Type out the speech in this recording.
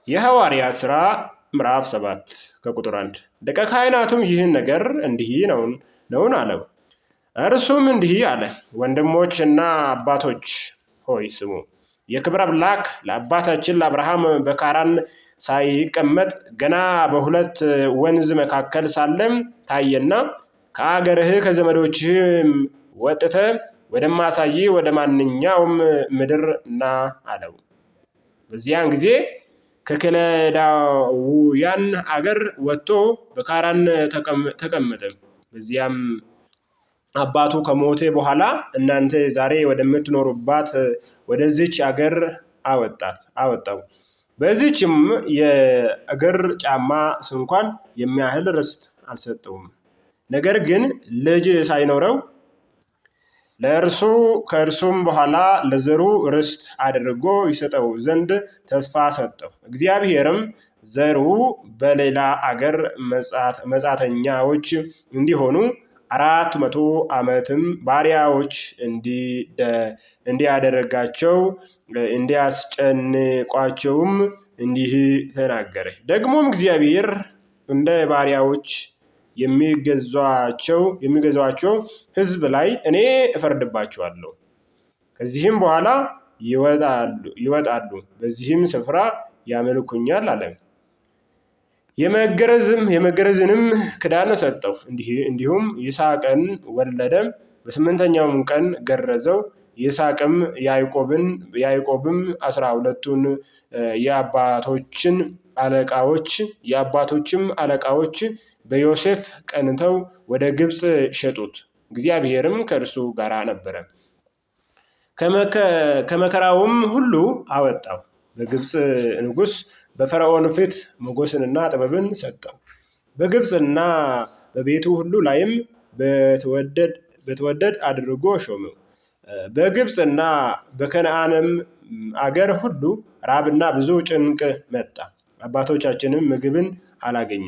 የሐዋርያት ሥራ ምዕራፍ 7 ከቁጥር 1 ሊቀ ካህናቱም ይህን ነገር እንዲህ ነውን አለው። እርሱም እንዲህ አለ፣ ወንድሞችና አባቶች ሆይ ስሙ። የክብር አምላክ ለአባታችን ለአብርሃም በካራን ሳይቀመጥ ገና በሁለት ወንዝ መካከል ሳለም ታየና ከአገርህ ከዘመዶችህም ወጥተህ ወደማሳይ ወደ ማንኛውም ምድር ና አለው። በዚያን ጊዜ ከከለዳውያን አገር ወጥቶ በካራን ተቀመጠ። በዚያም አባቱ ከሞተ በኋላ እናንተ ዛሬ ወደምትኖሩባት ወደዚች አገር አወጣው። በዚችም የእግር ጫማ ስንኳን የሚያህል ርስት አልሰጠውም። ነገር ግን ልጅ ሳይኖረው ለእርሱ ከእርሱም በኋላ ለዘሩ ርስት አድርጎ ይሰጠው ዘንድ ተስፋ ሰጠው። እግዚአብሔርም ዘሩ በሌላ አገር መጻተኛዎች እንዲሆኑ 400 ዓመትም ባሪያዎች እንዲያደርጋቸው እንዲያስጨንቋቸውም እንዲህ ተናገረ። ደግሞም እግዚአብሔር እንደ ባሪያዎች የሚገዟቸው ሕዝብ ላይ እኔ እፈርድባቸዋለሁ። ከዚህም በኋላ ይወጣሉ፣ በዚህም ስፍራ ያመልኩኛል አለ። የመገረዝንም ክዳን ሰጠው። እንዲሁም ይስሐቅን ወለደ። በ8ኛውም ቀን ገረዘው። ይስሐቅም ያዕቆብም 12ቱን የአባቶችም አለቃዎች በዮሴፍ ቀንተው ወደ ግብፅ ሸጡት። እግዚአብሔርም ከእርሱ ጋር ነበረ፣ ከመከራውም ሁሉ አወጣው። በግብፅ ንጉሥ በፈርዖን ፊት ሞገስንና ጥበብን ሰጠው። በግብፅና በቤቱ ሁሉ ላይም በተወደድ አድርጎ ሾመው። በግብፅና በከነዓንም አገር ሁሉ ራብና ብዙ ጭንቅ መጣ። አባቶቻችንም ምግብን አላገኙም።